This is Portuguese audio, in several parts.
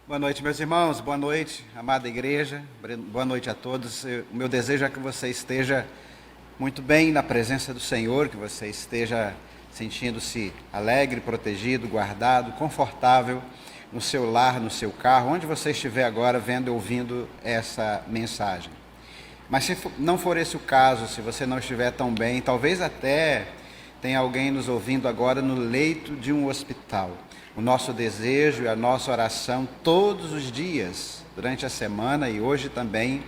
Boa noite, meus irmãos, boa noite, amada igreja, boa noite a todos. O meu desejo é que você esteja muito bem na presença do Senhor, que você esteja sentindo-se alegre, protegido, guardado, confortável no seu lar, no seu carro, onde você estiver agora vendo e ouvindo essa mensagem. Mas se não for esse o caso, se você não estiver tão bem, talvez até tenha alguém nos ouvindo agora no leito de um hospital. O nosso desejo e a nossa oração todos os dias, durante a semana e hoje também,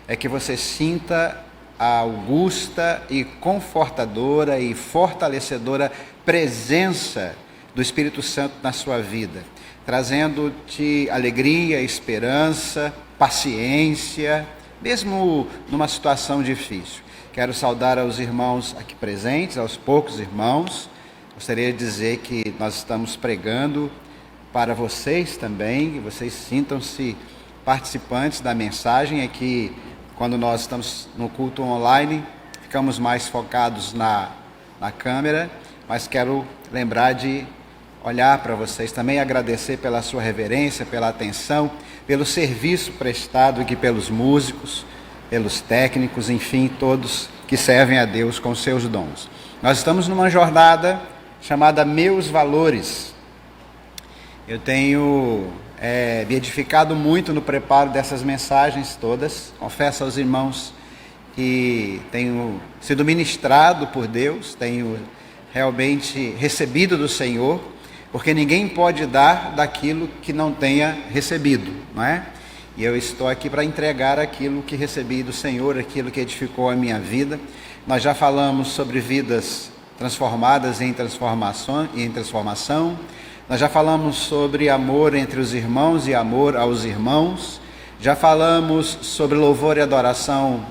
é que você sinta a augusta e confortadora e fortalecedora presença do Espírito Santo na sua vida, trazendo-te alegria, esperança, paciência, mesmo numa situação difícil. Quero saudar aos irmãos aqui presentes, aos poucos irmãos. Gostaria de dizer que nós estamos pregando para vocês também, que vocês sintam-se participantes da mensagem. Aqui, quando nós estamos no culto online, ficamos mais focados na câmera, mas quero lembrar de olhar para vocês também, agradecer pela sua reverência, pela atenção, pelo serviço prestado aqui pelos músicos, pelos técnicos, enfim, todos que servem a Deus com seus dons. Nós estamos numa jornada chamada Meus Valores. Eu tenho me edificado muito no preparo dessas mensagens todas. Confesso aos irmãos que tenho sido ministrado por Deus, tenho realmente recebido do Senhor, porque ninguém pode dar daquilo que não tenha recebido, não é? E eu estou aqui para entregar aquilo que recebi do Senhor, aquilo que edificou a minha vida. Nós já falamos sobre vidas transformadas em transformação. Nós já falamos sobre amor entre os irmãos e amor aos irmãos. Já falamos sobre louvor e adoração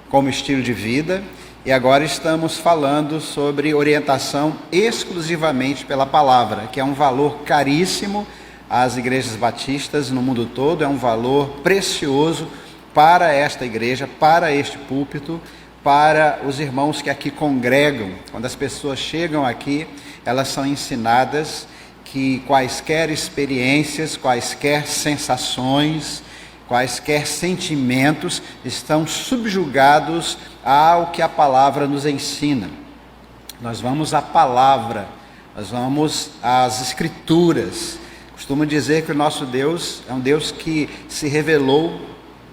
como estilo de vida. E agora estamos falando sobre orientação exclusivamente pela palavra, que é um valor caríssimo às igrejas batistas no mundo todo, é um valor precioso para esta igreja, para este púlpito, para os irmãos que aqui congregam. Quando as pessoas chegam aqui, elas são ensinadas que quaisquer experiências, quaisquer sensações, quaisquer sentimentos estão subjugados ao que a palavra nos ensina. Nós vamos à palavra, nós vamos às escrituras. Costumo dizer que o nosso Deus é um Deus que se revelou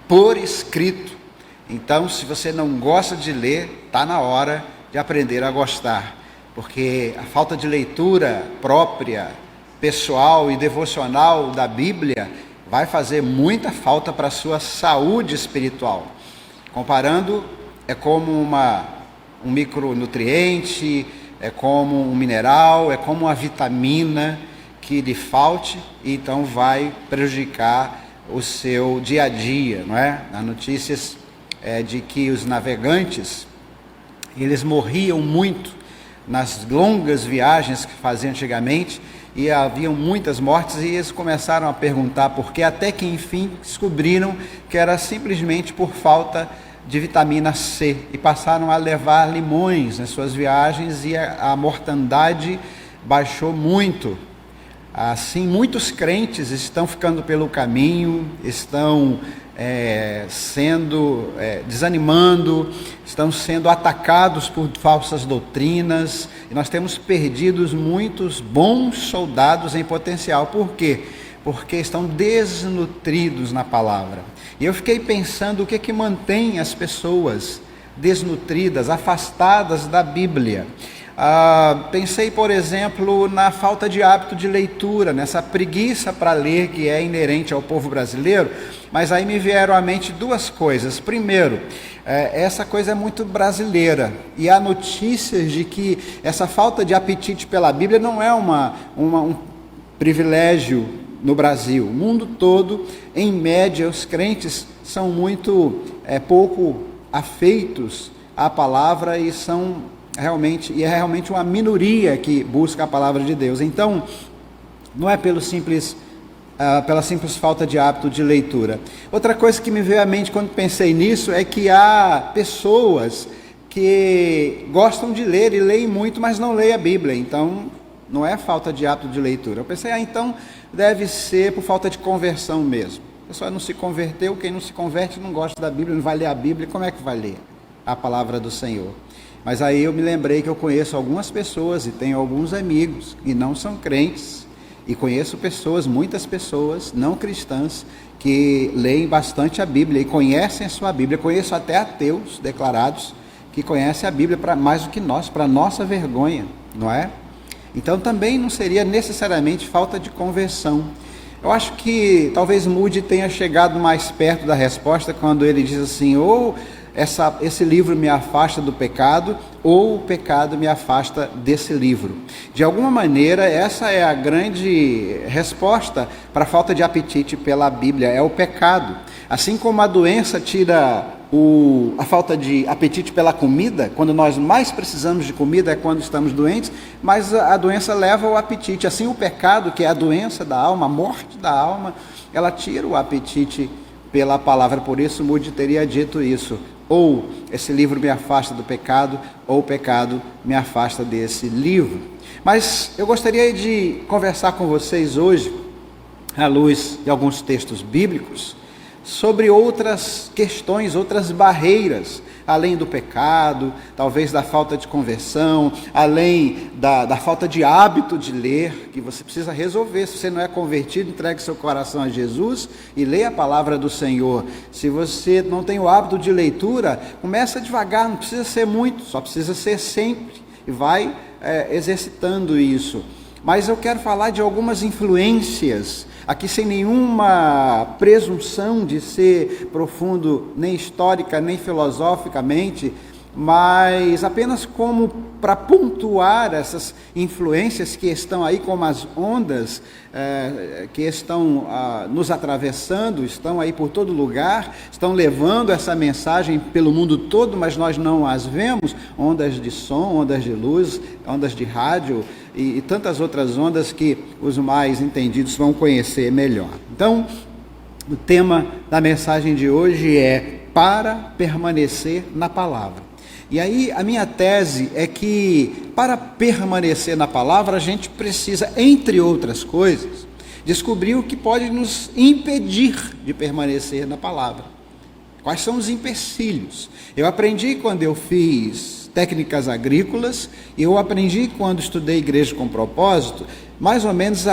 por escrito. Então, se você não gosta de ler, está na hora de aprender a gostar, porque a falta de leitura própria, pessoal e devocional da Bíblia vai fazer muita falta para a sua saúde espiritual. Comparando, é como um micronutriente, é como um mineral, é como uma vitamina que lhe falte, e então vai prejudicar o seu dia a dia, não é? As notícias de que os navegantes, eles morriam muito nas longas viagens que faziam antigamente, e haviam muitas mortes, e eles começaram a perguntar por quê, até que enfim descobriram que era simplesmente por falta de vitamina C, e passaram a levar limões nas suas viagens, e a mortandade baixou muito. Assim, muitos crentes estão ficando pelo caminho, estão desanimando, estão sendo atacados por falsas doutrinas, e nós temos perdido muitos bons soldados em potencial. Por quê? Porque estão desnutridos na palavra. E eu fiquei pensando o que mantém as pessoas desnutridas, afastadas da Bíblia. Pensei, por exemplo, na falta de hábito de leitura, nessa preguiça para ler que é inerente ao povo brasileiro, mas aí me vieram à mente duas coisas. Primeiro, essa coisa é muito brasileira, e há notícias de que essa falta de apetite pela Bíblia não é um privilégio no Brasil. O mundo todo, em média, os crentes são muito pouco afeitos à palavra, e é realmente uma minoria que busca a palavra de Deus. Então, não é pela simples falta de hábito de leitura. Outra coisa que me veio à mente quando pensei nisso é que há pessoas que gostam de ler e leem muito, mas não leem a Bíblia. Então, não é falta de hábito de leitura. Eu pensei, então deve ser por falta de conversão mesmo. A pessoa não se converteu, quem não se converte não gosta da Bíblia, não vai ler a Bíblia, como é que vai ler a palavra do Senhor? Mas aí eu me lembrei que eu conheço algumas pessoas e tenho alguns amigos que não são crentes, e conheço pessoas, muitas pessoas não cristãs, que leem bastante a Bíblia e conhecem a sua Bíblia. Conheço até ateus declarados que conhecem a Bíblia mais do que nós, para nossa vergonha, não é? Então também não seria necessariamente falta de conversão. Eu acho que talvez Moody tenha chegado mais perto da resposta quando ele diz assim, ou esse livro me afasta do pecado, ou o pecado me afasta desse livro. De alguma maneira, essa é a grande resposta para a falta de apetite pela Bíblia, é o pecado. Assim como a doença tira a falta de apetite pela comida, quando nós mais precisamos de comida é quando estamos doentes, mas a doença leva ao apetite. Assim o pecado, que é a doença da alma, a morte da alma, ela tira o apetite pela palavra. Por isso Moody teria dito isso, ou esse livro me afasta do pecado, ou o pecado me afasta desse livro. Mas eu gostaria de conversar com vocês hoje, à luz de alguns textos bíblicos, sobre outras questões, outras barreiras, além do pecado, talvez da falta de conversão, além da falta de hábito de ler, que você precisa resolver. Se você não é convertido, entregue seu coração a Jesus e leia a palavra do Senhor. Se você não tem o hábito de leitura, começa devagar, não precisa ser muito, só precisa ser sempre, e vai exercitando isso. Mas eu quero falar de algumas influências, aqui sem nenhuma presunção de ser profundo, nem histórica, nem filosoficamente, mas apenas como para pontuar essas influências que estão aí como as ondas, que estão nos atravessando, estão aí por todo lugar, estão levando essa mensagem pelo mundo todo, mas nós não as vemos, ondas de som, ondas de luz, ondas de rádio e tantas outras ondas que os mais entendidos vão conhecer melhor. Então, o tema da mensagem de hoje é para permanecer na palavra. E aí a minha tese é que para permanecer na palavra a gente precisa, entre outras coisas, descobrir o que pode nos impedir de permanecer na palavra. Quais são os empecilhos? Eu aprendi quando eu fiz técnicas agrícolas, e eu aprendi quando estudei Igreja com Propósito, mais ou menos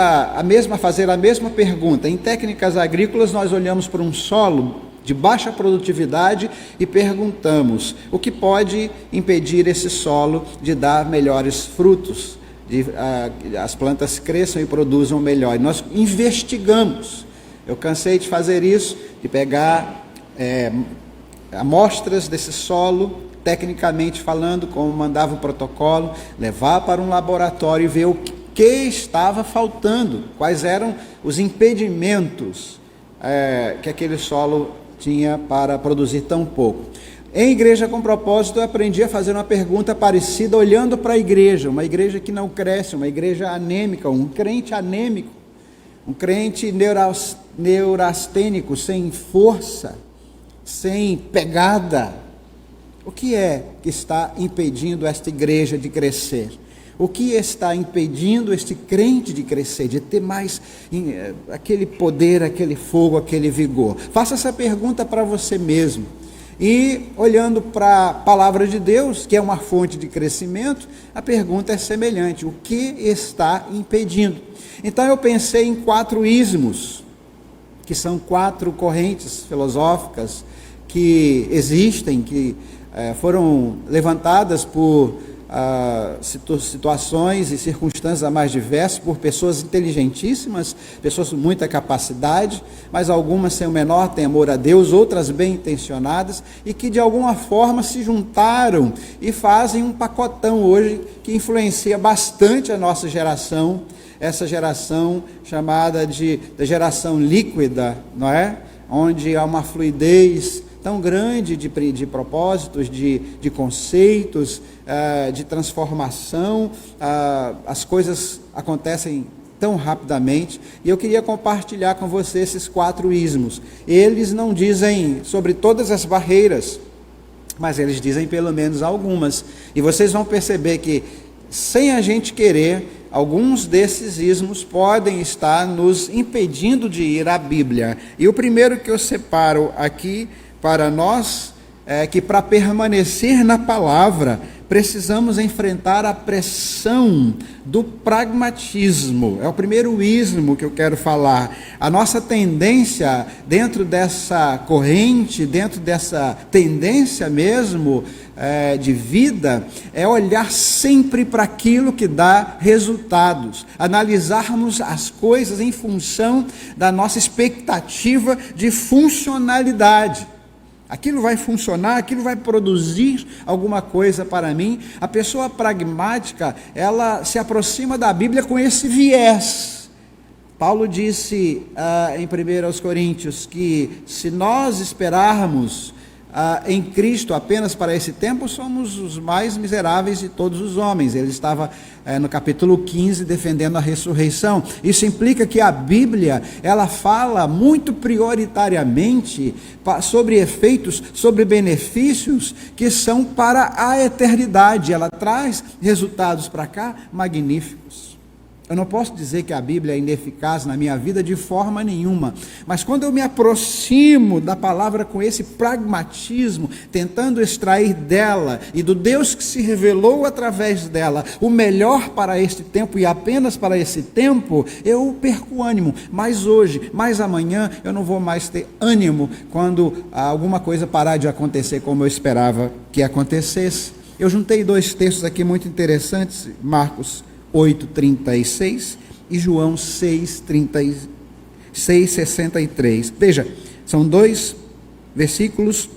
fazer a mesma pergunta. Em técnicas agrícolas nós olhamos para um solo de baixa produtividade e perguntamos o que pode impedir esse solo de dar melhores frutos, as plantas cresçam e produzam melhor. E nós investigamos. Eu cansei de fazer isso, de pegar amostras desse solo, tecnicamente falando, como mandava o protocolo, levar para um laboratório e ver o que estava faltando, quais eram os impedimentos que aquele solo tinha para produzir tão pouco. Em Igreja com Propósito eu aprendi a fazer uma pergunta parecida olhando para a igreja, uma igreja que não cresce, uma igreja anêmica, um crente anêmico, um crente neurastênico, sem força, sem pegada. O que é que está impedindo esta igreja de crescer? O que está impedindo este crente de crescer, de ter mais aquele poder, aquele fogo, aquele vigor? Faça essa pergunta para você mesmo. E olhando para a palavra de Deus, que é uma fonte de crescimento, a pergunta é semelhante. O que está impedindo? Então eu pensei em 4 ismos, que são 4 correntes filosóficas que existem, que foram levantadas por situações e circunstâncias a mais diversas, por pessoas inteligentíssimas, pessoas com muita capacidade, mas algumas sem o menor temor a Deus, outras bem intencionadas, e que de alguma forma se juntaram e fazem um pacotão hoje que influencia bastante a nossa geração, essa geração chamada da geração líquida, não é? Onde há uma fluidez tão grande de propósitos, de conceitos, de transformação, as coisas acontecem tão rapidamente, e eu queria compartilhar com você esses 4 ismos. Eles não dizem sobre todas as barreiras, mas eles dizem pelo menos algumas, e vocês vão perceber que sem a gente querer, alguns desses ismos podem estar nos impedindo de ir à Bíblia. E o primeiro que eu separo aqui para nós é que, para permanecer na palavra, precisamos enfrentar a pressão do pragmatismo. É o primeiro ismo que eu quero falar. A nossa tendência, dentro dessa corrente, dentro dessa tendência mesmo de vida, é olhar sempre para aquilo que dá resultados, analisarmos as coisas em função da nossa expectativa de funcionalidade. Aquilo vai funcionar, aquilo vai produzir alguma coisa para mim. A pessoa pragmática, ela se aproxima da Bíblia com esse viés. Paulo disse em 1 Coríntios que, se nós esperarmos em Cristo apenas para esse tempo, somos os mais miseráveis de todos os homens. Ele estava no capítulo 15 defendendo a ressurreição. Isso implica que a Bíblia, ela fala muito prioritariamente sobre efeitos, sobre benefícios que são para a eternidade. Ela traz resultados para cá magníficos. Eu não posso dizer que a Bíblia é ineficaz na minha vida de forma nenhuma, mas quando eu me aproximo da palavra com esse pragmatismo, tentando extrair dela e do Deus que se revelou através dela o melhor para este tempo e apenas para esse tempo, eu perco o ânimo. Mas hoje, mais amanhã, eu não vou mais ter ânimo quando alguma coisa parar de acontecer como eu esperava que acontecesse. Eu juntei dois textos aqui muito interessantes, Marcos 8:36 e João 6:63. Veja, são dois versículos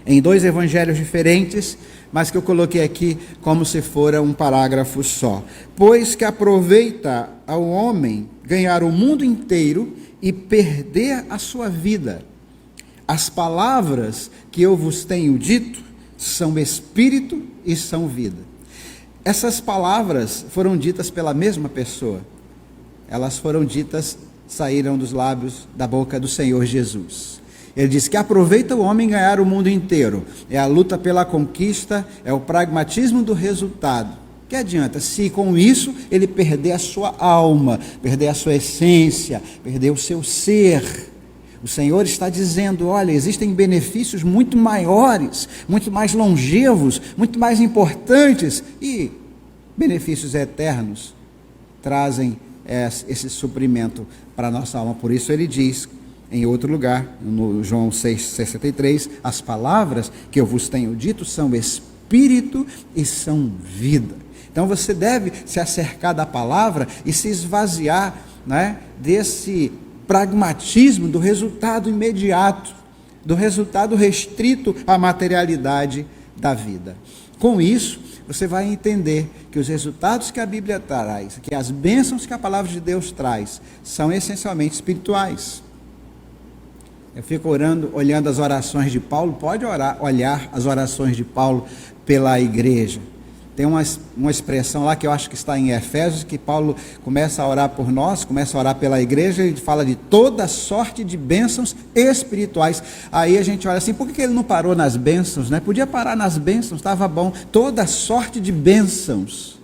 em dois evangelhos diferentes, mas que eu coloquei aqui como se fora um parágrafo só. Pois que aproveita ao homem ganhar o mundo inteiro e perder a sua vida. As palavras que eu vos tenho dito são espírito e são vida. Essas palavras foram ditas pela mesma pessoa. Elas foram ditas, saíram dos lábios da boca do Senhor Jesus. Ele diz que aproveita o homem ganhar o mundo inteiro. É a luta pela conquista, é o pragmatismo do resultado. Que adianta se com isso ele perder a sua alma, perder a sua essência, perder o seu ser? O Senhor está dizendo, olha, existem benefícios muito maiores, muito mais longevos, muito mais importantes, e benefícios eternos trazem esse suprimento para a nossa alma. Por isso ele diz, em outro lugar, no João 6,63, as palavras que eu vos tenho dito são espírito e são vida. Então você deve se acercar da palavra e se esvaziar, né, desse pragmatismo do resultado imediato, do resultado restrito à materialidade da vida. Com isso, você vai entender que os resultados que a Bíblia traz, que as bênçãos que a palavra de Deus traz, são essencialmente espirituais. Eu fico olhando as orações de Paulo. Pode olhar as orações de Paulo pela igreja. Tem uma expressão lá que eu acho que está em Efésios, que Paulo começa a orar por nós, começa a orar pela igreja, e fala de toda sorte de bênçãos espirituais. Aí a gente olha assim, por que ele não parou nas bênçãos, né? Podia parar nas bênçãos, estava bom. Toda sorte de bênçãos.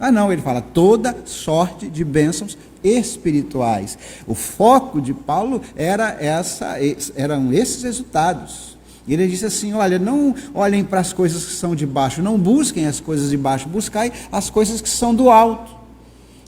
Ah não, ele fala toda sorte de bênçãos espirituais. O foco de Paulo eram esses resultados. E ele disse assim, olha, não olhem para as coisas que são de baixo, não busquem as coisas de baixo, buscai as coisas que são do alto.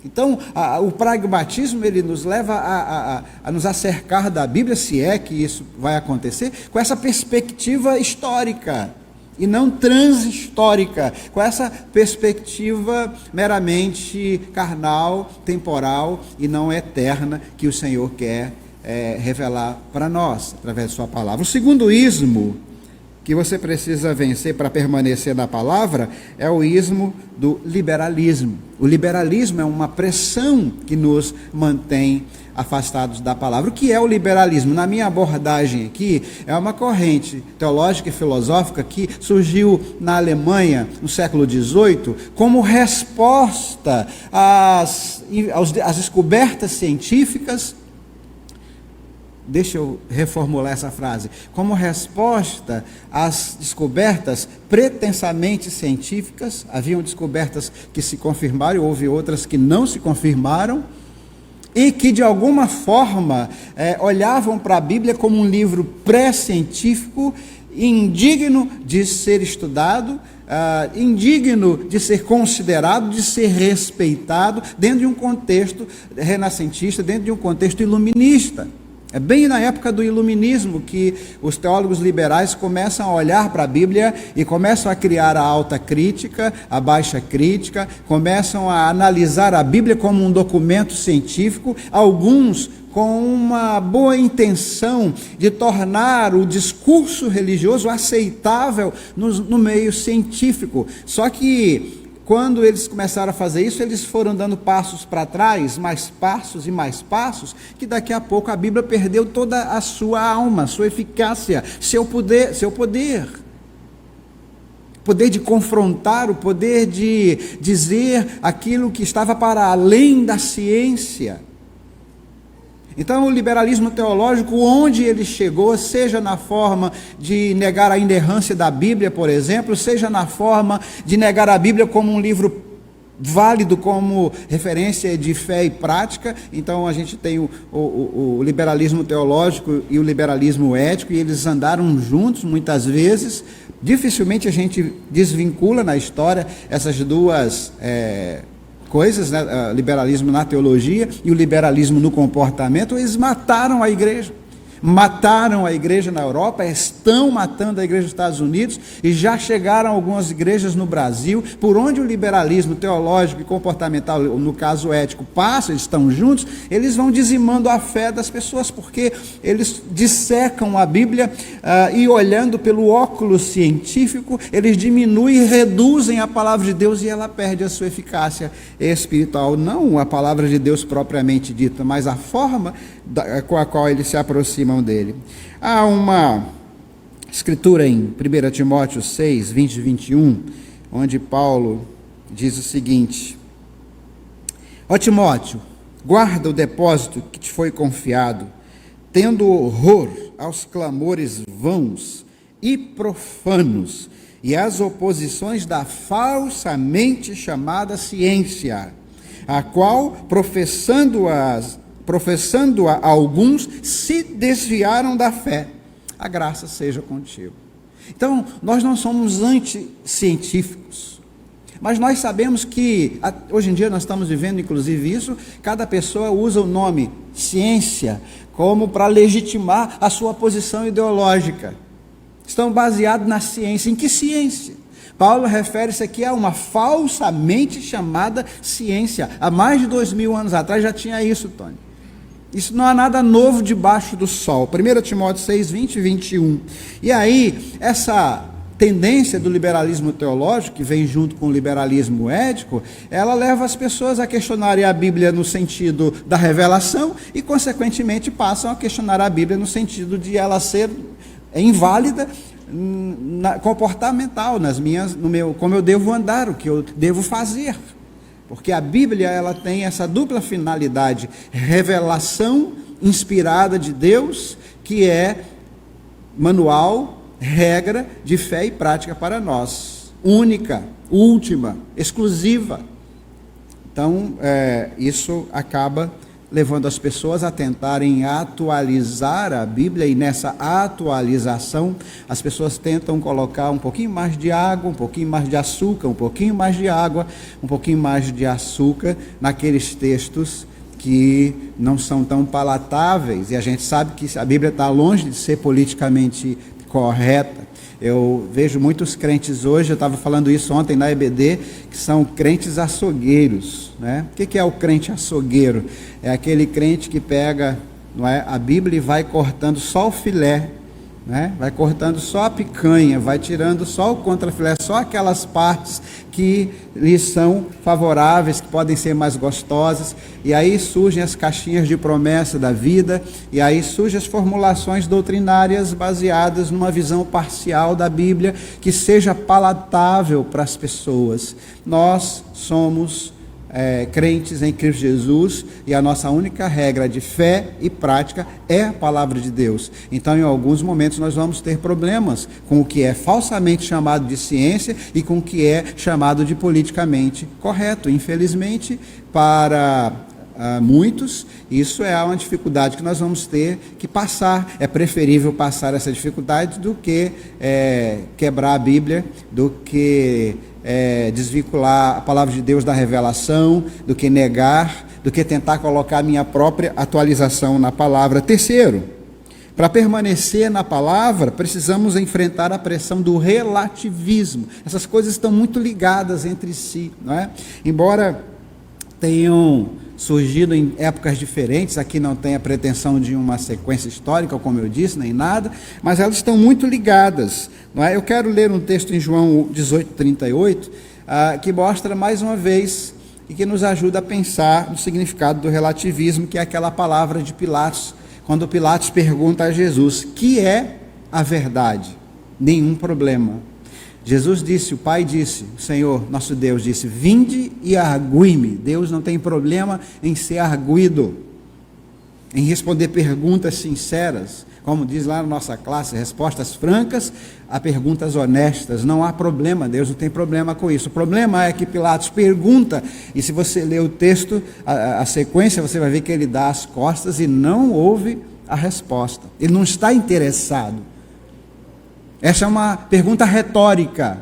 Então, o pragmatismo, ele nos leva a nos acercar da Bíblia, se é que isso vai acontecer, com essa perspectiva histórica, e não transhistórica, com essa perspectiva meramente carnal, temporal, e não eterna, que o Senhor quer revelar para nós, através de sua palavra. O segundo ismo que você precisa vencer para permanecer na palavra é o ismo do liberalismo. O liberalismo é uma pressão que nos mantém afastados da palavra. O que é o liberalismo? Na minha abordagem aqui, é uma corrente teológica e filosófica que surgiu na Alemanha no século XVIII como resposta às descobertas científicas, deixa eu reformular essa frase, como resposta às descobertas pretensamente científicas. Haviam descobertas que se confirmaram, e houve outras que não se confirmaram, e que de alguma forma olhavam para a Bíblia como um livro pré-científico, indigno de ser estudado, indigno de ser considerado, de ser respeitado, dentro de um contexto renascentista, dentro de um contexto iluminista. É bem na época do iluminismo que os teólogos liberais começam a olhar para a Bíblia e começam a criar a alta crítica, a baixa crítica, começam a analisar a Bíblia como um documento científico, alguns com uma boa intenção de tornar o discurso religioso aceitável no meio científico. Só que quando eles começaram a fazer isso, eles foram dando passos para trás, mais passos e mais passos, que daqui a pouco a Bíblia perdeu toda a sua alma, sua eficácia, seu poder. O poder de confrontar, o poder de dizer aquilo que estava para além da ciência. Então o liberalismo teológico, onde ele chegou, seja na forma de negar a inerrância da Bíblia, por exemplo, seja na forma de negar a Bíblia como um livro válido como referência de fé e prática. Então a gente tem o liberalismo teológico e o liberalismo ético, e eles andaram juntos muitas vezes. Dificilmente a gente desvincula na história essas duas coisas, né? O liberalismo na teologia e o liberalismo no comportamento. Eles mataram a igreja na Europa, estão matando a igreja dos Estados Unidos, e já chegaram algumas igrejas no Brasil, por onde o liberalismo teológico e comportamental, no caso ético, passa, eles estão juntos, eles vão dizimando a fé das pessoas, porque eles dissecam a Bíblia e olhando pelo óculos científico, eles diminuem e reduzem a palavra de Deus, e ela perde a sua eficácia espiritual. Não a palavra de Deus propriamente dita, mas a forma com a qual eles se aproximam dele. Há uma escritura em 1 Timóteo 6, 20 e 21, onde Paulo diz o seguinte: ó Timóteo, guarda o depósito que te foi confiado, tendo horror aos clamores vãos e profanos e às oposições da falsamente chamada ciência, a qual, professando-a alguns, se desviaram da fé. A graça seja contigo. Então, nós não somos anticientíficos, mas nós sabemos que, hoje em dia nós estamos vivendo inclusive isso, cada pessoa usa o nome ciência como para legitimar a sua posição ideológica. Estão baseados na ciência. Em que ciência? Paulo refere-se aqui a uma falsamente chamada ciência. Há mais de 2000 anos atrás já tinha isso, Tony. Isso não há nada novo debaixo do sol. 1 Timóteo 6, 20 e 21. E aí, essa tendência do liberalismo teológico, que vem junto com o liberalismo ético, ela leva as pessoas a questionarem a Bíblia no sentido da revelação e, consequentemente, passam a questionar a Bíblia no sentido de ela ser inválida, comportamental, como eu devo andar, o que eu devo fazer. Porque a Bíblia, ela tem essa dupla finalidade: revelação inspirada de Deus, que é manual, regra de fé e prática para nós, única, última, exclusiva. Então, isso acaba levando as pessoas a tentarem atualizar a Bíblia, e nessa atualização as pessoas tentam colocar um pouquinho mais de água, um pouquinho mais de açúcar, um pouquinho mais de água, um pouquinho mais de açúcar naqueles textos que não são tão palatáveis, e a gente sabe que a Bíblia está longe de ser politicamente correta. Eu vejo muitos crentes hoje, eu estava falando isso ontem na EBD, que são crentes açougueiros, né? O que é o crente açougueiro? É aquele crente que pega, não é, a Bíblia e vai cortando só o filé, né? Vai cortando só a picanha, vai tirando só o contrafilé, só aquelas partes que lhes são favoráveis, que podem ser mais gostosas, e aí surgem as caixinhas de promessa da vida, e aí surgem as formulações doutrinárias baseadas numa visão parcial da Bíblia, que seja palatável para as pessoas. Nós somos crentes em Cristo Jesus, e a nossa única regra de fé e prática é a palavra de Deus. Então, em alguns momentos, nós vamos ter problemas com o que é falsamente chamado de ciência e com o que é chamado de politicamente correto. Infelizmente, para muitos, isso é uma dificuldade que nós vamos ter que passar. É preferível passar essa dificuldade do que quebrar a Bíblia, do que desvincular a palavra de Deus da revelação, do que negar, do que tentar colocar a minha própria atualização na palavra. Terceiro, para permanecer na palavra, precisamos enfrentar a pressão do relativismo. Essas coisas estão muito ligadas entre si, não é? Embora tenham surgido em épocas diferentes, aqui não tem a pretensão de uma sequência histórica, como eu disse, nem nada, mas elas estão muito ligadas, não é? Eu quero ler um texto em João 18:38, que mostra mais uma vez e que nos ajuda a pensar no significado do relativismo, que é aquela palavra de Pilatos, quando Pilatos pergunta a Jesus: que é a verdade? Nenhum problema. Jesus disse, o Pai disse, o Senhor, nosso Deus, disse: vinde e argui-me. Deus não tem problema em ser arguido, em responder perguntas sinceras, como diz lá na nossa classe, respostas francas a perguntas honestas. Não há problema, Deus não tem problema com isso. O problema é que Pilatos pergunta, e se você ler o texto, a sequência, você vai ver que ele dá as costas e não ouve a resposta. Ele não está interessado. Essa é uma pergunta retórica,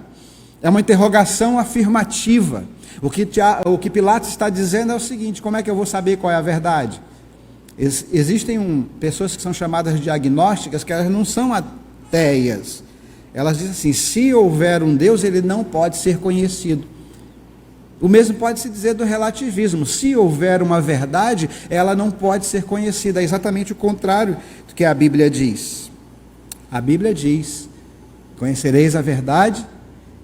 é uma interrogação afirmativa. O que Pilatos está dizendo é o seguinte: como é que eu vou saber qual é a verdade? Existem pessoas que são chamadas de agnósticas, que elas não são ateias. Elas dizem assim: se houver um Deus, ele não pode ser conhecido. O mesmo pode se dizer do relativismo: se houver uma verdade, ela não pode ser conhecida. É exatamente o contrário do que a Bíblia diz. A Bíblia diz: conhecereis a verdade,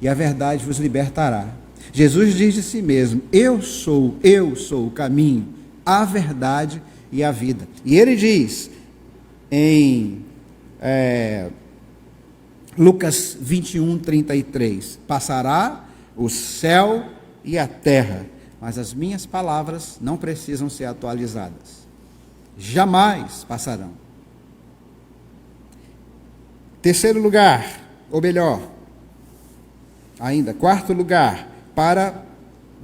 e a verdade vos libertará. Jesus diz de si mesmo: eu sou o caminho, a verdade e a vida. E ele diz em Lucas 21:33: passará o céu e a terra, mas as minhas palavras não precisam ser atualizadas. Jamais passarão. Terceiro lugar, ou melhor, ainda, quarto lugar,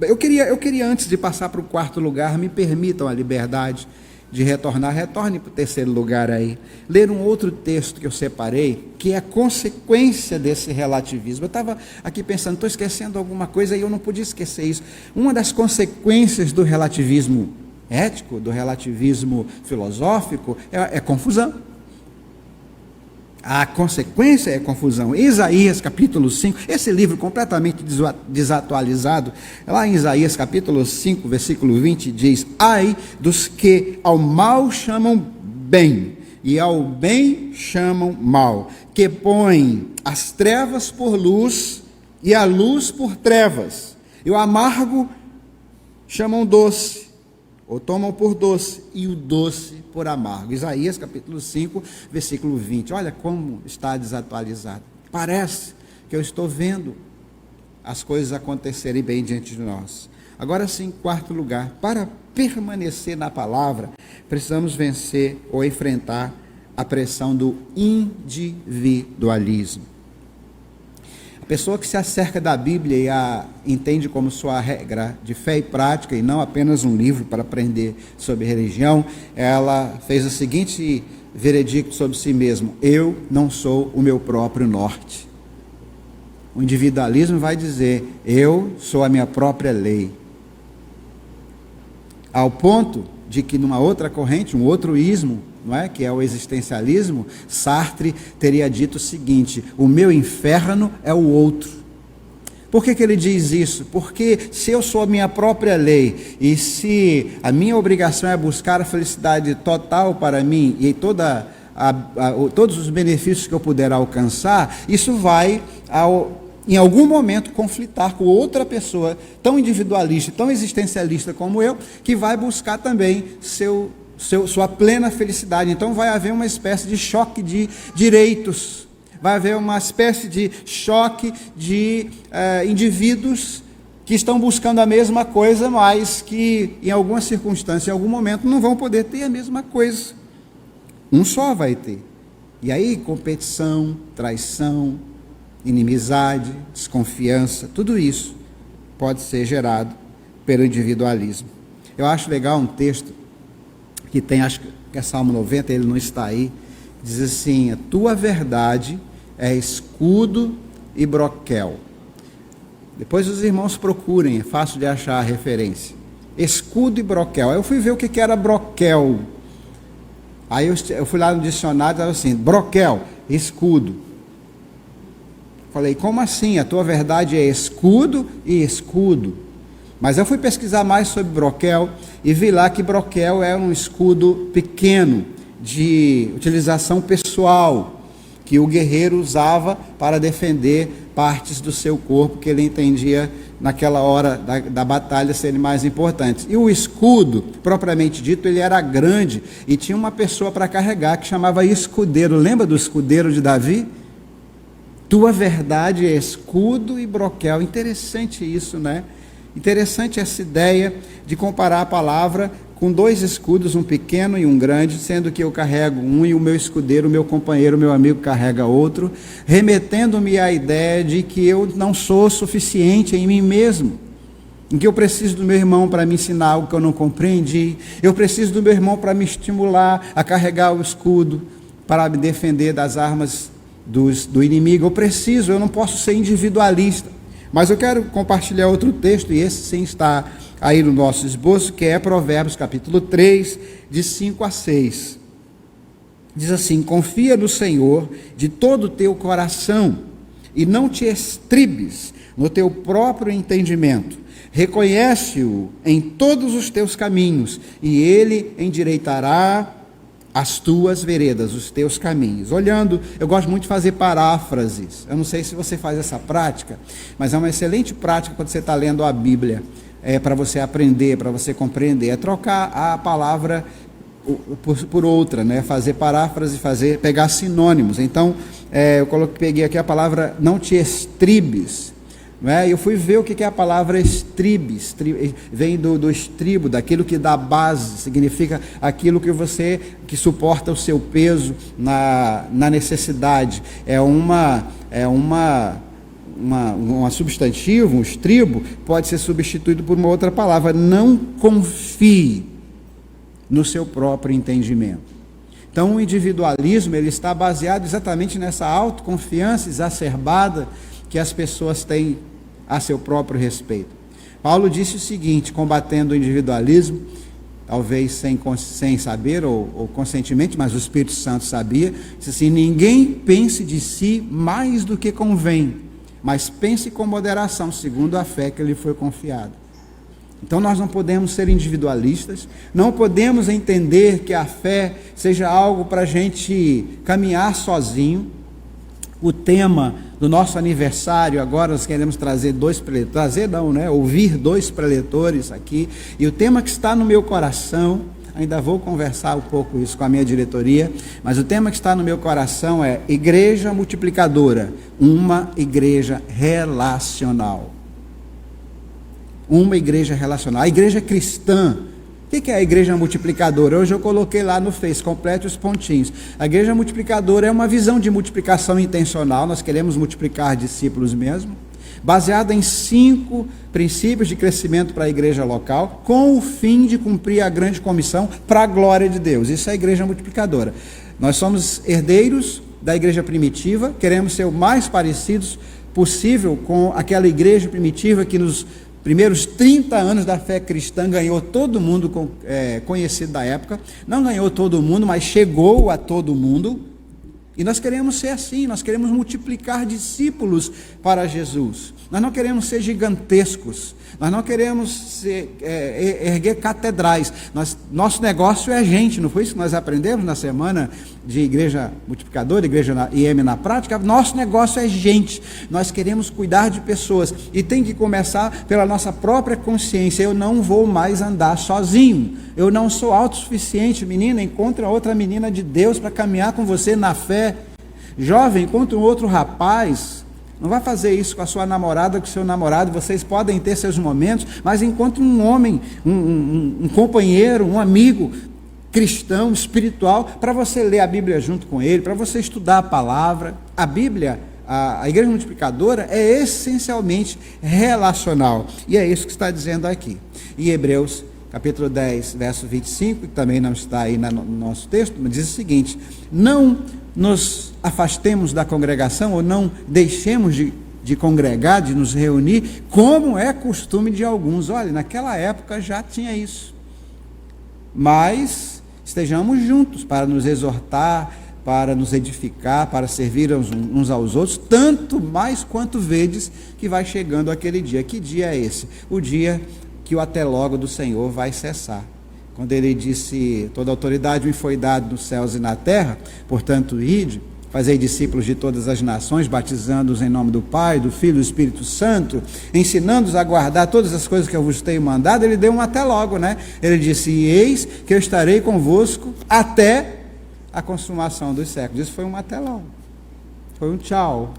eu queria antes de passar para o quarto lugar, me permitam a liberdade de retorne para o terceiro lugar aí, ler um outro texto que eu separei, que é a consequência desse relativismo. Eu estava aqui pensando, estou esquecendo alguma coisa e eu não podia esquecer isso. Uma das consequências do relativismo ético, do relativismo filosófico, é confusão. A consequência é confusão. Isaías capítulo 5, esse livro completamente desatualizado, lá em Isaías capítulo 5, versículo 20, diz: ai dos que ao mal chamam bem, e ao bem chamam mal, que põem as trevas por luz, e a luz por trevas, e o amargo chamam doce, ou tomam por doce, e o doce por amargo. Isaías capítulo 5, versículo 20. Olha como está desatualizado. Parece que eu estou vendo as coisas acontecerem bem diante de nós. Agora sim, quarto lugar, para permanecer na palavra, precisamos vencer ou enfrentar a pressão do individualismo. A pessoa que se acerca da Bíblia e a entende como sua regra de fé e prática, e não apenas um livro para aprender sobre religião, ela fez o seguinte veredicto sobre si mesmo: eu não sou o meu próprio norte. O individualismo vai dizer: eu sou a minha própria lei. Ao ponto de que numa outra corrente, um outro ismo, não é? Que é o existencialismo, Sartre teria dito o seguinte: o meu inferno é o outro. Por que ele diz isso? Porque se eu sou a minha própria lei, e se a minha obrigação é buscar a felicidade total para mim, e todos os benefícios que eu puder alcançar, isso vai, em algum momento, conflitar com outra pessoa tão individualista, tão existencialista como eu, que vai buscar também sua plena felicidade. Então vai haver uma espécie de choque de direitos, vai haver uma espécie de choque de indivíduos que estão buscando a mesma coisa, mas que em alguma circunstância, em algum momento, não vão poder ter a mesma coisa. Um só vai ter. E aí, competição, traição, inimizade, desconfiança, tudo isso pode ser gerado pelo individualismo. Eu acho legal um texto que tem, acho que é Salmo 90, ele não está aí, diz assim: a tua verdade é escudo e broquel. Depois os irmãos procurem, é fácil de achar a referência. Escudo e broquel. Aí eu fui ver o que era broquel. Aí eu fui lá no dicionário e estava assim: broquel, escudo. Falei, como assim? A tua verdade é escudo e escudo. Mas eu fui pesquisar mais sobre broquel e vi lá que broquel é um escudo pequeno, de utilização pessoal, que o guerreiro usava para defender partes do seu corpo que ele entendia naquela hora da batalha serem mais importantes. E o escudo, propriamente dito, ele era grande e tinha uma pessoa para carregar que chamava escudeiro. Lembra do escudeiro de Davi? Tua verdade é escudo e broquel. Interessante isso, né? Interessante essa ideia de comparar a palavra com dois escudos, um pequeno e um grande, sendo que eu carrego um e o meu escudeiro, o meu companheiro, o meu amigo carrega outro, remetendo-me à ideia de que eu não sou suficiente em mim mesmo, em que eu preciso do meu irmão para me ensinar algo que eu não compreendi, eu preciso do meu irmão para me estimular a carregar o escudo, para me defender das armas do inimigo. Eu não posso ser individualista. Mas eu quero compartilhar outro texto, e esse sim está aí no nosso esboço, que é Provérbios capítulo 3, de 5 a 6. Diz assim: confia no Senhor de todo o teu coração, e não te estribes no teu próprio entendimento. Reconhece-o em todos os teus caminhos, e ele endireitará as tuas veredas, os teus caminhos. Olhando, eu gosto muito de fazer paráfrases. Eu não sei se você faz essa prática, mas é uma excelente prática quando você está lendo a Bíblia, para você aprender, para você compreender. É trocar a palavra por outra, né? Fazer paráfrase, pegar sinônimos. Então, peguei aqui a palavra não te estribes. Eu fui ver o que é a palavra estribe. Vem do estribo, daquilo que dá base, significa aquilo que suporta o seu peso na necessidade. É um substantivo, um estribo, pode ser substituído por uma outra palavra. Não confie no seu próprio entendimento. Então o individualismo, ele está baseado exatamente nessa autoconfiança exacerbada que as pessoas têm a seu próprio respeito. Paulo disse o seguinte, combatendo o individualismo, talvez sem saber ou conscientemente, mas o Espírito Santo sabia, disse assim: ninguém pense de si mais do que convém, mas pense com moderação, segundo a fé que lhe foi confiada. Então nós não podemos ser individualistas, não podemos entender que a fé seja algo para a gente caminhar sozinho. O tema do nosso aniversário, agora nós queremos trazer ouvir dois preletores aqui, e o tema que está no meu coração, ainda vou conversar um pouco isso com a minha diretoria, mas o tema que está no meu coração é Igreja Multiplicadora, uma igreja relacional. Uma igreja relacional. A igreja cristã, o que é a igreja multiplicadora? Hoje eu coloquei lá no Face, complete os pontinhos. A igreja multiplicadora é uma visão de multiplicação intencional, nós queremos multiplicar discípulos mesmo, baseada em 5 princípios de crescimento para a igreja local, com o fim de cumprir a grande comissão para a glória de Deus. Isso é a igreja multiplicadora. Nós somos herdeiros da igreja primitiva, queremos ser o mais parecidos possível com aquela igreja primitiva que nos primeiros 30 anos da fé cristã ganhou todo mundo conhecido da época. Não ganhou todo mundo, mas chegou a todo mundo. E nós queremos ser assim, nós queremos multiplicar discípulos para Jesus. Nós não queremos ser gigantescos, nós não queremos erguer catedrais. Nosso negócio é gente, não foi isso que nós aprendemos na semana de igreja multiplicadora, igreja IM na prática? Nosso negócio é gente, nós queremos cuidar de pessoas, e tem que começar pela nossa própria consciência. Eu não vou mais andar sozinho, eu não sou autossuficiente. Menina, encontra outra menina de Deus para caminhar com você na fé. Jovem, encontra um outro rapaz, Não vai fazer isso com a sua namorada, com o seu namorado. Vocês podem ter seus momentos, mas encontre um homem, um companheiro, um amigo cristão, espiritual, para você ler a Bíblia junto com ele, para você estudar a palavra. A Bíblia, a Igreja Multiplicadora, é essencialmente relacional. E é isso que está dizendo aqui. Em Hebreus, capítulo 10, verso 25, que também não está aí no nosso texto, mas diz o seguinte: não nos afastemos da congregação, ou não deixemos de congregar, de nos reunir, como é costume de alguns. Olha, naquela época já tinha isso. Mas estejamos juntos para nos exortar, para nos edificar, para servir uns aos outros, tanto mais quanto vedes que vai chegando aquele dia. Que dia é esse? O dia que o até logo do Senhor vai cessar. Quando ele disse: toda autoridade me foi dada nos céus e na terra, portanto ide, fazei discípulos de todas as nações, batizando-os em nome do Pai, do Filho e do Espírito Santo, ensinando-os a guardar todas as coisas que eu vos tenho mandado. Ele deu um até logo, né? Ele disse: eis que eu estarei convosco até a consumação dos séculos. Isso foi um até logo, foi um tchau,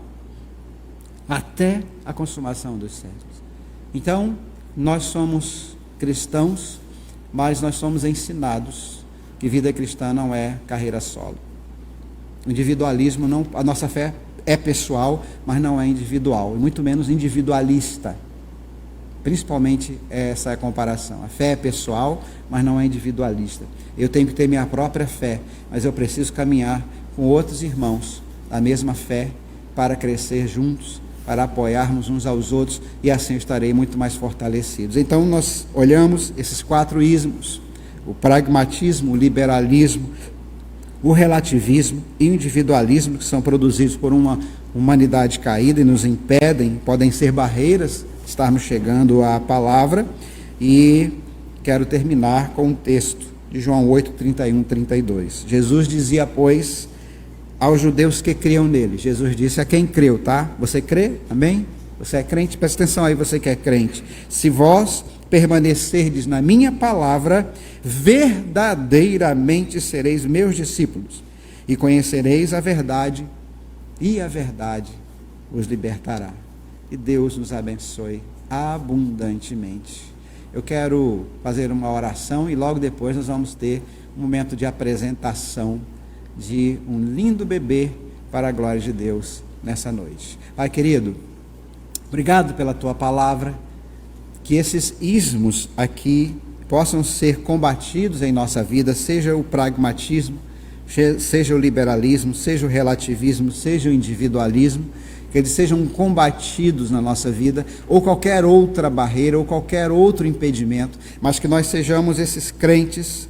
até a consumação dos séculos. Então, nós somos cristãos, mas nós somos ensinados que vida cristã não é carreira solo. O individualismo não, a nossa fé é pessoal, mas não é individual, e muito menos individualista. Principalmente essa é a comparação. A fé é pessoal, mas não é individualista. Eu tenho que ter minha própria fé, mas eu preciso caminhar com outros irmãos da mesma fé para crescer juntos, para apoiarmos uns aos outros, e assim estarei muito mais fortalecidos. Então nós olhamos esses 4 ismos: o pragmatismo, o liberalismo, o relativismo e o individualismo, que são produzidos por uma humanidade caída e nos impedem, podem ser barreiras de estarmos chegando à palavra. E quero terminar com um texto de João 8, 31, 32. Jesus dizia, pois, aos judeus que criam nele, Jesus disse a quem creu, tá? Você crê? Amém? Você é crente? Presta atenção aí, você que é crente. Se vós permanecerdes na minha palavra, verdadeiramente sereis meus discípulos, e conhecereis a verdade, e a verdade os libertará. E Deus nos abençoe abundantemente. Eu quero fazer uma oração e logo depois nós vamos ter um momento de apresentação de um lindo bebê para a glória de Deus nessa noite. Pai querido, obrigado pela tua palavra, que esses ismos aqui possam ser combatidos em nossa vida, seja o pragmatismo, seja o liberalismo, seja o relativismo, seja o individualismo, que eles sejam combatidos na nossa vida, ou qualquer outra barreira, ou qualquer outro impedimento, mas que nós sejamos esses crentes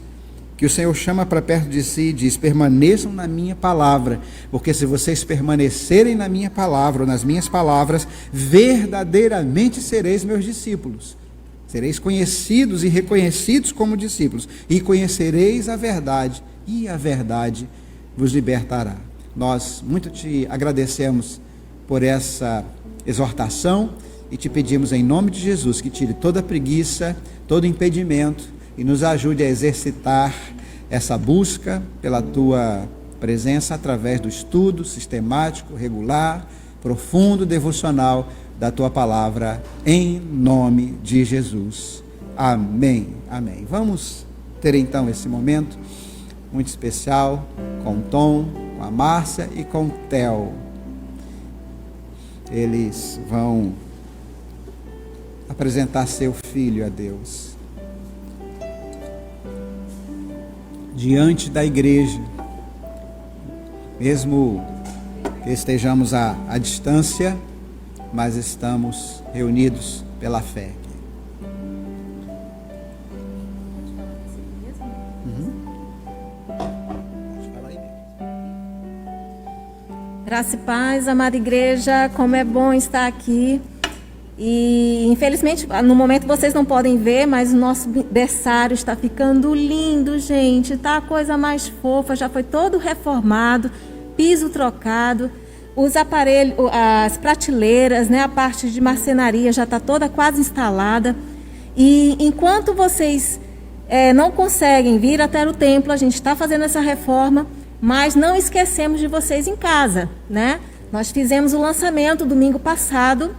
que o Senhor chama para perto de si e diz, permaneçam na minha palavra, porque se vocês permanecerem na minha palavra, ou nas minhas palavras, verdadeiramente sereis meus discípulos. Sereis conhecidos e reconhecidos como discípulos, e conhecereis a verdade, e a verdade vos libertará. Nós muito te agradecemos por essa exortação e te pedimos em nome de Jesus que tire toda preguiça, todo impedimento e nos ajude a exercitar essa busca pela tua presença através do estudo sistemático, regular, profundo, devocional da tua palavra, em nome de Jesus. Amém. Amém. Vamos ter então esse momento muito especial com o Tom, com a Márcia e com o Theo. Eles vão apresentar seu filho a Deus diante da igreja, mesmo que estejamos à distância, mas estamos reunidos pela fé. Graça e paz, amada igreja, como é bom estar aqui. E infelizmente no momento vocês não podem ver, mas o nosso berçário está ficando lindo, gente. Tá a coisa mais fofa, já foi todo reformado, piso trocado, os aparelhos, as prateleiras, né, a parte de marcenaria já está toda quase instalada. E enquanto vocês não conseguem vir até o templo, a gente está fazendo essa reforma, mas não esquecemos de vocês em casa, né? Nós fizemos o lançamento domingo passado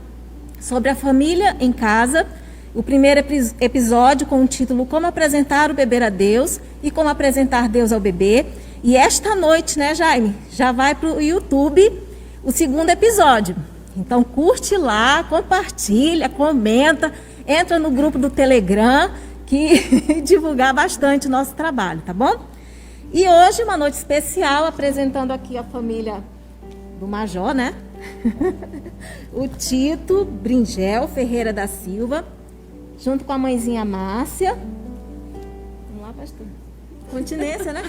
sobre a família em casa. O primeiro episódio com o título Como apresentar o bebê a Deus e como apresentar Deus ao bebê. E esta noite, né, Jaime, já vai para o YouTube o segundo episódio. Então curte lá, compartilha, comenta, entra no grupo do Telegram que divulgar bastante o nosso trabalho, tá bom? E hoje uma noite especial apresentando aqui a família do Major, né? O Tito Bringel Ferreira da Silva, junto com a mãezinha Márcia. Vamos lá, pastor. Continência, né?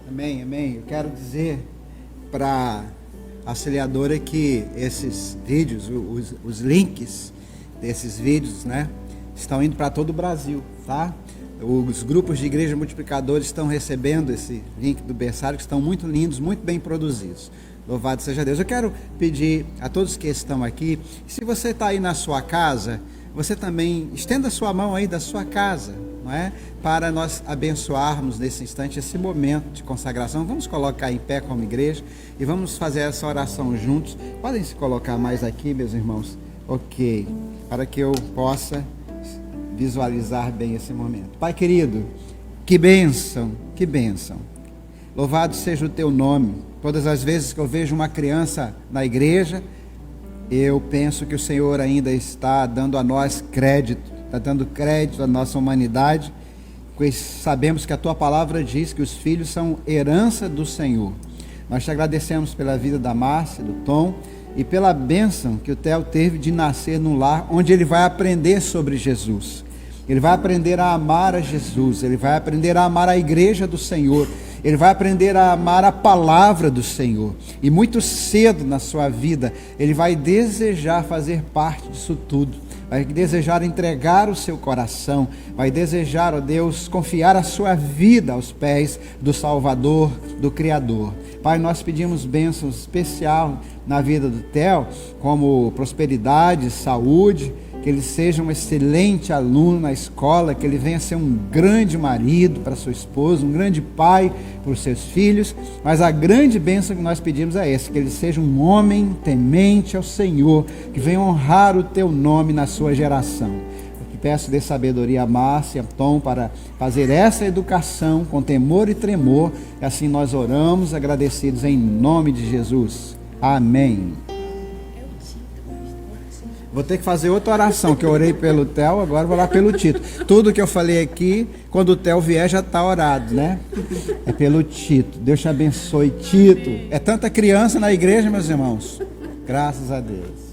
Amém, amém. Eu quero dizer para a auxiliadora que esses vídeos, os links desses vídeos, né, estão indo para todo o Brasil, tá? Os grupos de igreja multiplicadores estão recebendo esse link do berçário, que estão muito lindos, muito bem produzidos. Louvado seja Deus. Eu quero pedir a todos que estão aqui, se você está aí na sua casa, você também estenda a sua mão aí da sua casa, não é? Para nós abençoarmos nesse instante, esse momento de consagração. Vamos colocar em pé como igreja e vamos fazer essa oração juntos. Podem se colocar mais aqui, meus irmãos? Ok, para que eu possa visualizar bem esse momento. Pai querido, que bênção, que bênção. Louvado seja o teu nome. Todas as vezes que eu vejo uma criança na igreja, eu penso que o Senhor ainda está dando a nós crédito, está dando crédito à nossa humanidade, pois sabemos que a tua palavra diz que os filhos são herança do Senhor. Nós te agradecemos pela vida da Márcia, do Tom, e pela bênção que o Theo teve de nascer num lar onde ele vai aprender sobre Jesus. Ele vai aprender a amar a Jesus, ele vai aprender a amar a igreja do Senhor, ele vai aprender a amar a palavra do Senhor. E muito cedo na sua vida, ele vai desejar fazer parte disso tudo. Vai desejar entregar o seu coração, vai desejar, ó Deus, confiar a sua vida aos pés do Salvador, do Criador. Pai, nós pedimos bênção especial na vida do Theo, como prosperidade, saúde, que ele seja um excelente aluno na escola, que ele venha ser um grande marido para sua esposa, um grande pai para os seus filhos, mas a grande bênção que nós pedimos é essa, que ele seja um homem temente ao Senhor, que venha honrar o teu nome na sua geração. Eu te peço de sabedoria a Márcia, Tom, para fazer essa educação com temor e tremor, e assim nós oramos agradecidos em nome de Jesus. Amém. Vou ter que fazer outra oração, que eu orei pelo Theo, agora vou orar pelo Tito. Tudo que eu falei aqui, quando o Theo vier já está orado, né? É pelo Tito. Deus te abençoe, Tito. É tanta criança na igreja, meus irmãos. Graças a Deus.